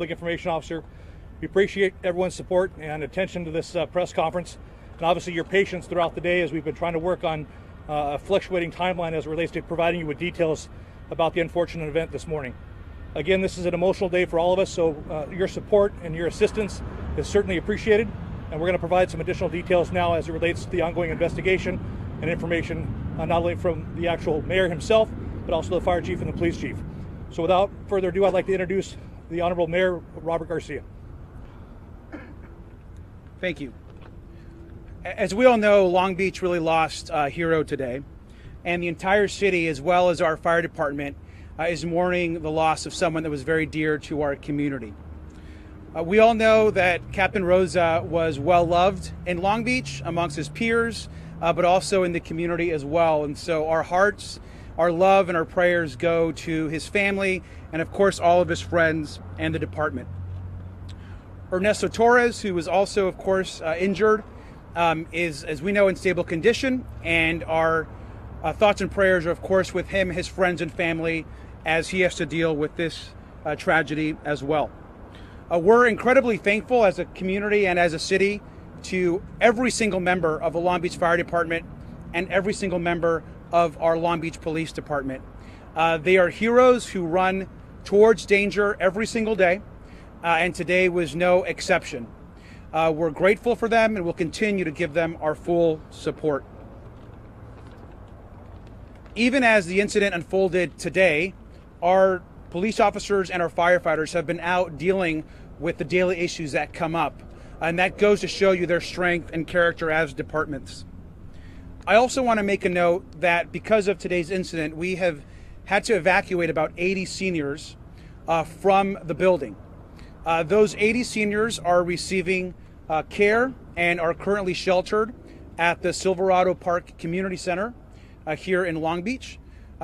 Public Information Officer. We appreciate everyone's support and attention to this press conference, and obviously your patience throughout the day as we've been trying to work on a fluctuating timeline as it relates to providing you with details about the unfortunate event this morning. Again, this is an emotional day for all of us, so your support and your assistance is certainly appreciated, and we're going to provide some additional details now as it relates to the ongoing investigation and information not only from the actual mayor himself, but also the fire chief and the police chief. So without further ado, I'd like to introduce the Honorable Mayor Robert Garcia. Thank you. As we all know, Long Beach really lost a hero today, and the entire city, as well as our fire department, is mourning the loss of someone that was very dear to our community. We all know that Captain Rosa was well loved in Long Beach amongst his peers, but also in the community as well. And so our hearts, our love, and our prayers go to his family and, of course, all of his friends and the department. Ernesto Torres, who was also, of course, injured, is, as we know, in stable condition, and our thoughts and prayers are, of course, with him, his friends, and family as he has to deal with this tragedy as well. We're incredibly thankful as a community and as a city to every single member of the Long Beach Fire Department and every single member of our Long Beach Police Department. They are heroes who run towards danger every single day, and today was no exception. We're grateful for them, and we'll continue to give them our full support. Even as the incident unfolded today, our police officers and our firefighters have been out dealing with the daily issues that come up, and that goes to show you their strength and character as departments. I also want to make a note that because of today's incident, we have had to evacuate about 80 seniors from the building. Those 80 seniors are receiving care and are currently sheltered at the Silverado Park Community Center here in Long Beach.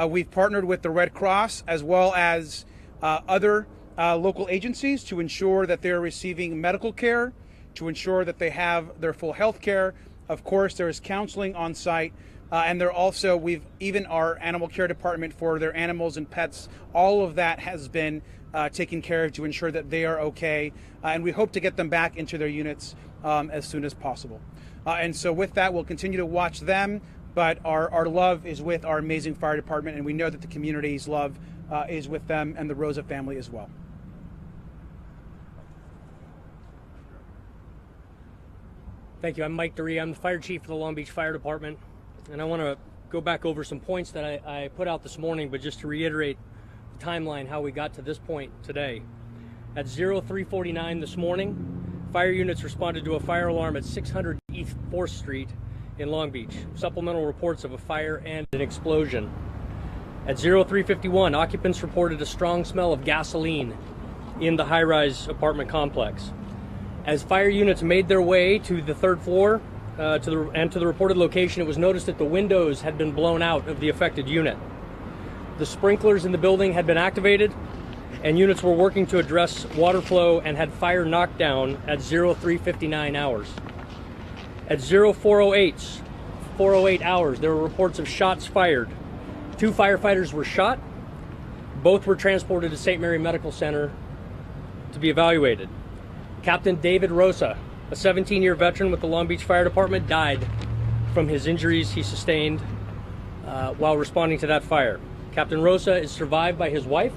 We've partnered with the Red Cross as well as other local agencies to ensure that they're receiving medical care, to ensure that they have their full health care. Of course, there is counseling on site, and even our animal care department for their animals and pets. All of that has been taken care of to ensure that they are okay, and we hope to get them back into their units as soon as possible. And so with that, we'll continue to watch them, but our love is with our amazing fire department, and we know that the community's love is with them and the Rosa family as well. Thank you. I'm Mike Darian. I'm the fire chief of the Long Beach Fire Department, and I want to go back over some points that I put out this morning, but just to reiterate the timeline, how we got to this point today. At 03:49 this morning, fire units responded to a fire alarm at 600 East 4th Street in Long Beach. Supplemental reports of a fire and an explosion. At 03:51, occupants reported a strong smell of gasoline in the high-rise apartment complex. As fire units made their way to the third floor to the reported location, it was noticed that the windows had been blown out of the affected unit. The sprinklers in the building had been activated, and units were working to address water flow and had fire knockdown at 03:59 hours. At 04:08 hours, there were reports of shots fired. 2 firefighters were shot. Both were transported to St. Mary Medical Center to be evaluated. Captain Dave Rosa, a 17-year veteran with the Long Beach Fire Department, died from his injuries he sustained while responding to that fire. Captain Rosa is survived by his wife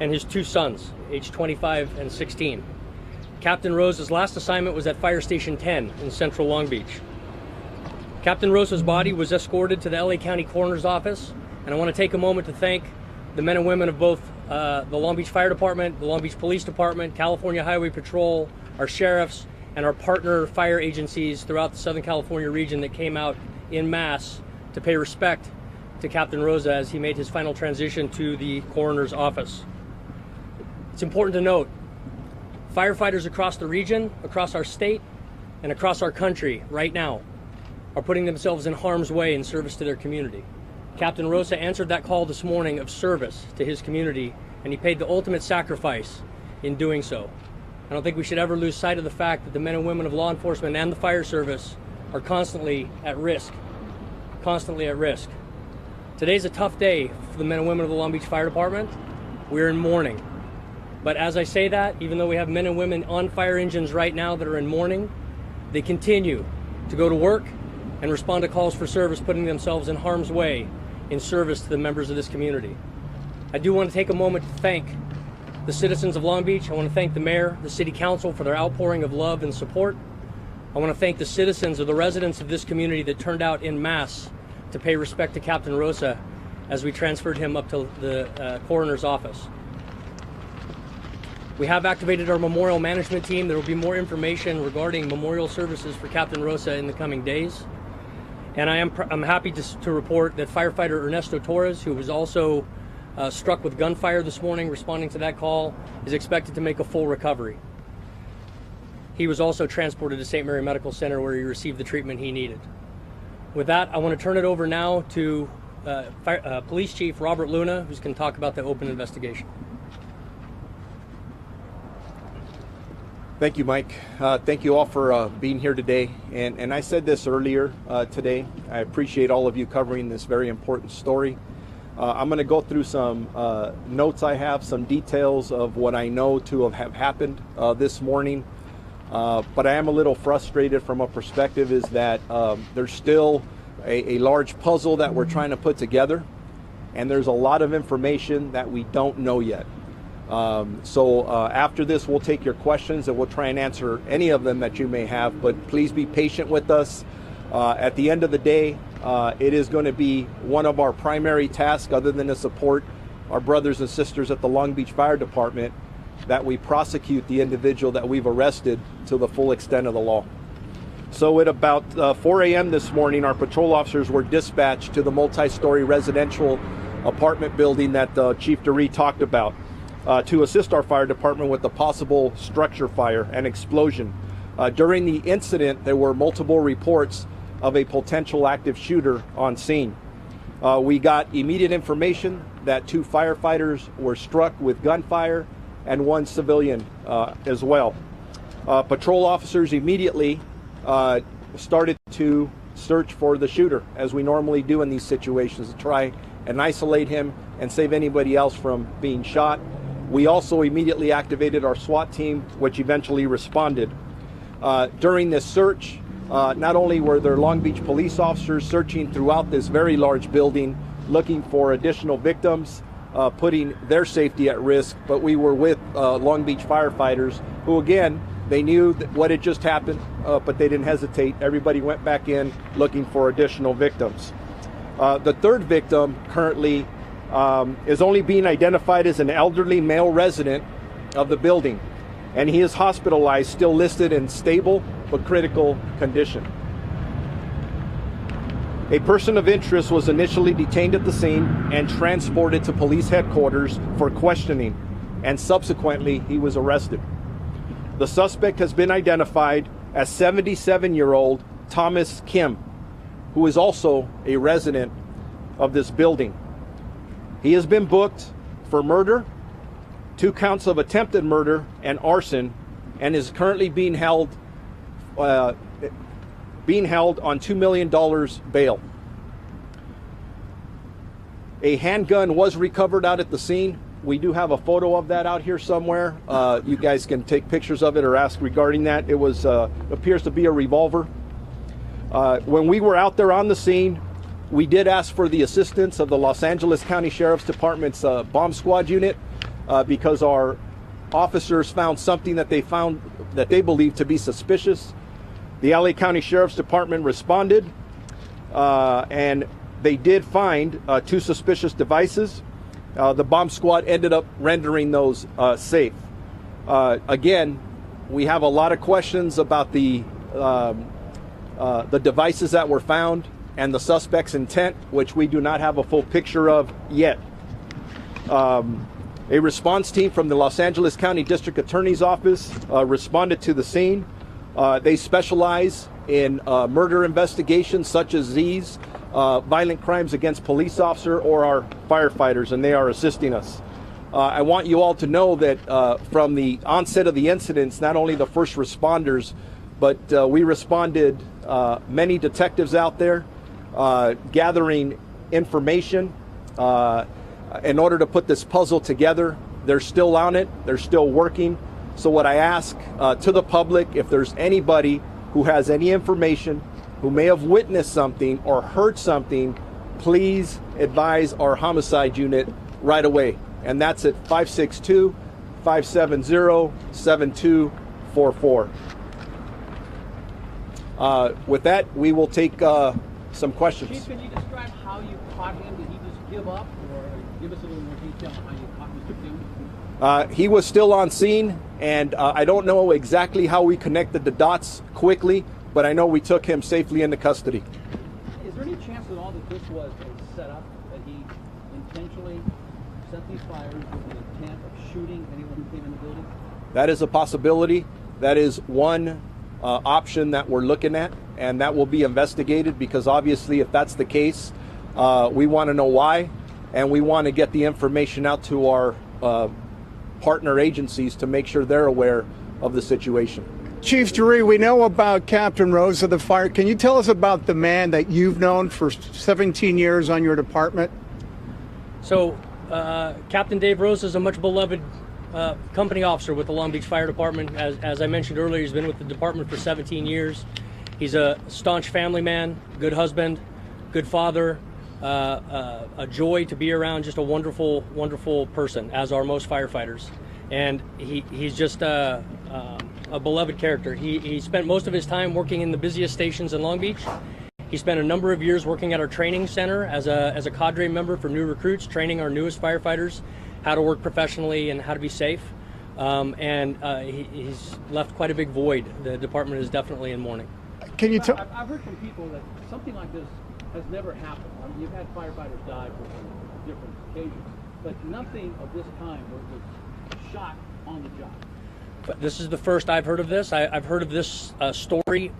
and his 2 sons, aged 25 and 16. Captain Rosa's last assignment was at Fire Station 10 in central Long Beach. Captain Rosa's body was escorted to the LA County Coroner's Office, and I want to take a moment to thank the men and women of both the Long Beach Fire Department, the Long Beach Police Department, California Highway Patrol, our sheriffs, and our partner fire agencies throughout the Southern California region that came out en masse to pay respect to Captain Rosa as he made his final transition to the coroner's office. It's important to note, firefighters across the region, across our state, and across our country right now are putting themselves in harm's way in service to their community. Captain Rosa answered that call this morning of service to his community, and he paid the ultimate sacrifice in doing so. I don't think we should ever lose sight of the fact that the men and women of law enforcement and the fire service are constantly at risk. Today's a tough day for the men and women of the Long Beach Fire Department. We're in mourning. But as I say that, even though we have men and women on fire engines right now that are in mourning, they continue to go to work and respond to calls for service, putting themselves in harm's way in service to the members of this community. I do want to take a moment to thank the citizens of Long Beach. I want to thank the mayor, the city council for their outpouring of love and support. I want to thank the citizens or the residents of this community that turned out en masse to pay respect to Captain Rosa as we transferred him up to the coroner's office. We have activated our memorial management team. There will be more information regarding memorial services for Captain Rosa in the coming days. And I'm happy to report that firefighter Ernesto Torres, who was also struck with gunfire this morning responding to that call, is expected to make a full recovery. He was also transported to St. Mary Medical Center where he received the treatment he needed. With that, I want to turn it over now to Police Chief Robert Luna, who's going to talk about the open investigation. Thank you, Mike. Thank you all for being here today. And I said this earlier today. I appreciate all of you covering this very important story. I'm going to go through some notes I have, some details of what I know to have happened this morning. But I am a little frustrated from a perspective is that there's still a large puzzle that we're trying to put together. And there's a lot of information that we don't know yet. So after this, we'll take your questions and we'll try and answer any of them that you may have. But please be patient with us. At the end of the day, it is going to be one of our primary tasks, other than to support our brothers and sisters at the Long Beach Fire Department, that we prosecute the individual that we've arrested to the full extent of the law. So at about 4 a.m. this morning, our patrol officers were dispatched to the multi-story residential apartment building that Chief Darian talked about to assist our fire department with a possible structure fire and explosion. During the incident, there were multiple reports of a potential active shooter on scene. We got immediate information that 2 firefighters were struck with gunfire and 1 civilian as well. Patrol officers immediately started to search for the shooter, as we normally do in these situations, to try and isolate him and save anybody else from being shot. We also immediately activated our SWAT team, which eventually responded. During this search, not only were there Long Beach police officers searching throughout this very large building, looking for additional victims, putting their safety at risk, but we were with Long Beach firefighters who, again, they knew what had just happened, but they didn't hesitate. Everybody went back in looking for additional victims. The third victim currently is only being identified as an elderly male resident of the building, and he is hospitalized, still listed in stable but critical condition. A person of interest was initially detained at the scene and transported to police headquarters for questioning, and subsequently he was arrested. The suspect has been identified as 77-year-old Thomas Kim, who is also a resident of this building. He has been booked for murder, 2 counts of attempted murder, and arson, and is currently being held on $2 million bail. A handgun was recovered out at the scene. We do have a photo of that out here somewhere. You guys can take pictures of it or ask regarding that. It was appears to be a revolver. When we were out there on the scene, we did ask for the assistance of the Los Angeles County Sheriff's Department's bomb squad unit because our officers found something that they believed to be suspicious. The LA County Sheriff's Department responded, and they did find 2 suspicious devices. The bomb squad ended up rendering those safe. Again, we have a lot of questions about the devices that were found and the suspect's intent, which we do not have a full picture of yet. A response team from the Los Angeles County District Attorney's Office responded to the scene. They specialize in murder investigations such as these, violent crimes against police officer or our firefighters, and they are assisting us. I want you all to know that from the onset of the incidents, not only the first responders, but we responded, many detectives out there, gathering information in order to put this puzzle together. They're still on it. They're still working. So what I ask to the public, if there's anybody who has any information, who may have witnessed something or heard something, please advise our homicide unit right away. And that's at 562-570-7244. With that, we will take some questions. Chief, can you describe how you caught him? Did he just give up, or give us a little more detail on how you caught Mr. Kim? He was still on scene, and I don't know exactly how we connected the dots quickly, but I know we took him safely into custody. Is there any chance at all that this was a setup, that he intentionally set these fires with the intent of shooting anyone who came in the building? That is a possibility. That is one option that we're looking at, and that will be investigated, because obviously if that's the case, we want to know why, and we want to get the information out to our partner agencies to make sure they're aware of the situation. Chief Darian, we know about Captain Rosa, the fire. Can you tell us about the man that you've known for 17 years on your department? So, Captain Dave Rosa is a much beloved company officer with the Long Beach Fire Department. As I mentioned earlier, he's been with the department for 17 years. He's a staunch family man, good husband, good father, a joy to be around, just a wonderful, wonderful person, as are most firefighters. And he's just a beloved character. He spent most of his time working in the busiest stations in Long Beach. He spent a number of years working at our training center as a cadre member for new recruits, training our newest firefighters how to work professionally and how to be safe. He's left quite a big void. The department is definitely in mourning. Can you tell? I've heard from people that something like this has never happened. I mean, you've had firefighters die for different occasions, but nothing of this kind was shot on the job. But this is the first I've heard of this. I've heard of this story.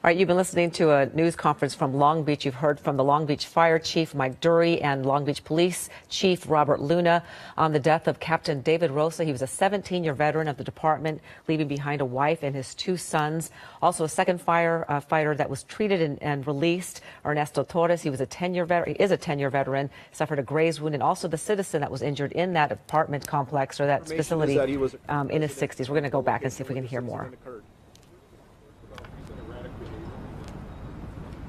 All right, you've been listening to a news conference from Long Beach. You've heard from the Long Beach Fire Chief, Mike Dury, and Long Beach Police Chief Robert Luna on the death of Captain David Rosa. He was a 17-year veteran of the department, leaving behind a wife and his 2 sons. Also a second firefighter that was treated and released, Ernesto Torres. He was a 10-year veteran. He is a 10-year veteran, suffered a graze wound, and also the citizen that was injured in that apartment complex or that facility in his 60s. We're going to go back and see if we can hear more.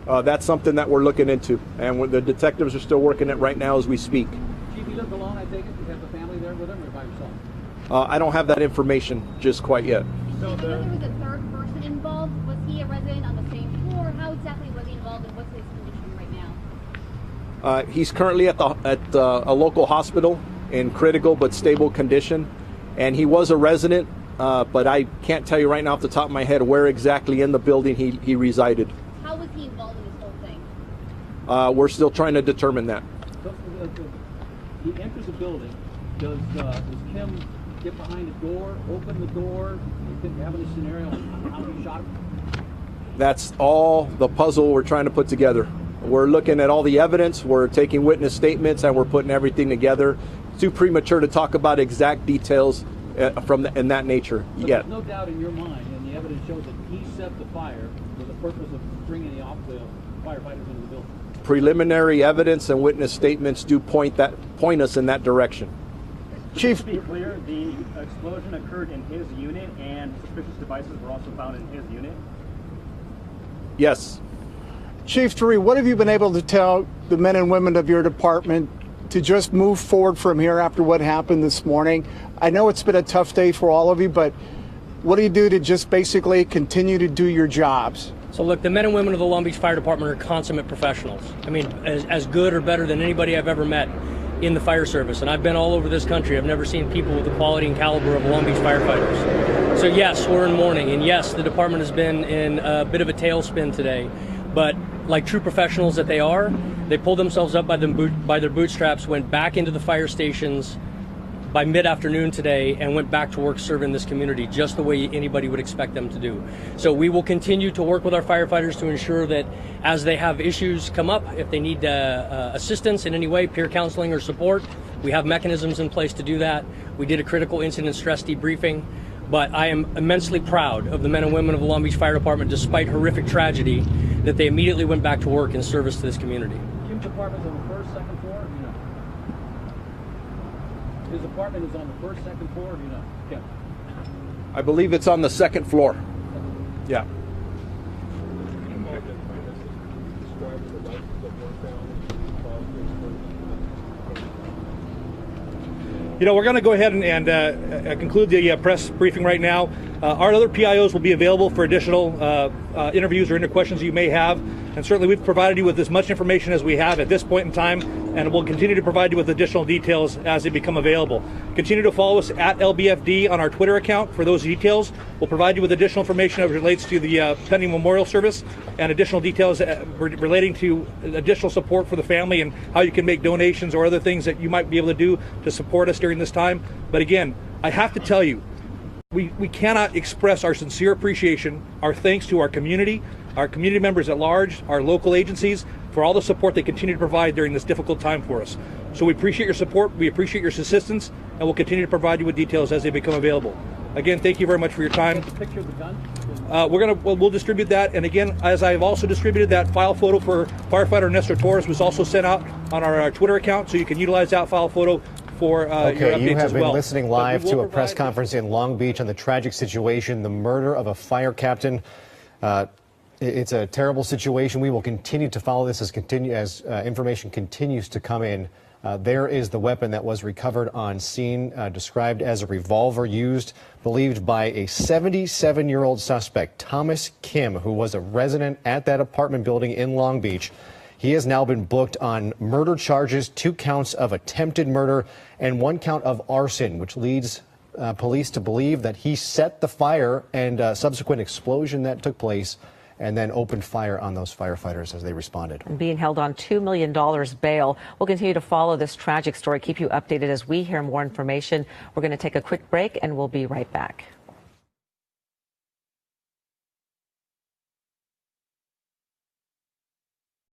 That's something that we're looking into, and the detectives are still working it right now as we speak. Chief, you live alone, I take it? You have the family there with him, or by yourself? I don't have that information just quite yet. So there was a third person involved. Was he a resident on the same floor? How exactly was he involved, and what's his condition right now? He's currently at a local hospital in critical but stable condition, and he was a resident, but I can't tell you right now off the top of my head where exactly in the building he resided. How was he involved in this whole thing? We're still trying to determine that. So, he enters the building. Does Kim get behind the door, open the door? You have any scenario on how he shot him? That's all the puzzle we're trying to put together. We're looking at all the evidence, we're taking witness statements, and we're putting everything together. It's too premature to talk about exact details in that nature yet. There's no doubt in your mind, and the evidence shows that he set the fire for the purpose of bringing the firefighters into the building. Preliminary evidence and witness statements do point us in that direction. Chief, To be clear, the explosion occurred in his unit, and suspicious devices were also found in his unit. Yes. Chief Darian, what have you been able to tell the men and women of your department to just move forward from here after what happened this morning? I know it's been a tough day for all of you, but what do you do to just basically continue to do your jobs? So look, the men and women of the Long Beach Fire Department are consummate professionals. I mean, as good or better than anybody I've ever met in the fire service. And I've been all over this country. I've never seen people with the quality and caliber of Long Beach firefighters. So yes, we're in mourning. And yes, the department has been in a bit of a tailspin today. But like true professionals that they are, they pulled themselves up by their bootstraps, went back into the fire stations by mid-afternoon today, and went back to work serving this community just the way anybody would expect them to do. So we will continue to work with our firefighters to ensure that as they have issues come up, if they need assistance in any way, peer counseling or support, we have mechanisms in place to do that. We did a critical incident stress debriefing, but I am immensely proud of the men and women of the Long Beach Fire Department, despite horrific tragedy, that they immediately went back to work in service to this community. Kim's apartment is on the first, second floor, or do you know? His apartment is on the first, second floor, or do you know? Kim? I believe it's on the second floor. Yeah. You know, we're going to go ahead and conclude the press briefing right now. Our other PIOs will be available for additional interviews or questions you may have. And certainly we've provided you with as much information as we have at this point in time, and we'll continue to provide you with additional details as they become available. Continue to follow us at LBFD on our Twitter account for those details. We'll provide you with additional information as it relates to the pending memorial service and additional details relating to additional support for the family and how you can make donations or other things that you might be able to do to support us during this time. But again, I have to tell you, we cannot express our sincere appreciation, our thanks to our community members at large, our local agencies, for all the support they continue to provide during this difficult time for us. So we appreciate your support, we appreciate your assistance, and we'll continue to provide you with details as they become available. Again, thank you very much for your time. Picture of the gun? We'll distribute that, and again, as I've also distributed that file photo for firefighter Nestor Torres, was also sent out on our Twitter account, so you can utilize that file photo for your updates as well. You have been listening live to a press conference in Long Beach on the tragic situation, the murder of a fire captain. It's a terrible situation. We will continue to follow this as information continues to come in. There is the weapon that was recovered on scene, described as a revolver used, believed by a 77-year-old suspect, Thomas Kim, who was a resident at that apartment building in Long Beach. He has now been booked on murder charges, 2 counts of attempted murder, and 1 count of arson, which leads police to believe that he set the fire and subsequent explosion that took place, and then opened fire on those firefighters as they responded. Being held on $2 million bail. We'll continue to follow this tragic story, keep you updated as we hear more information. We're going to take a quick break, and we'll be right back.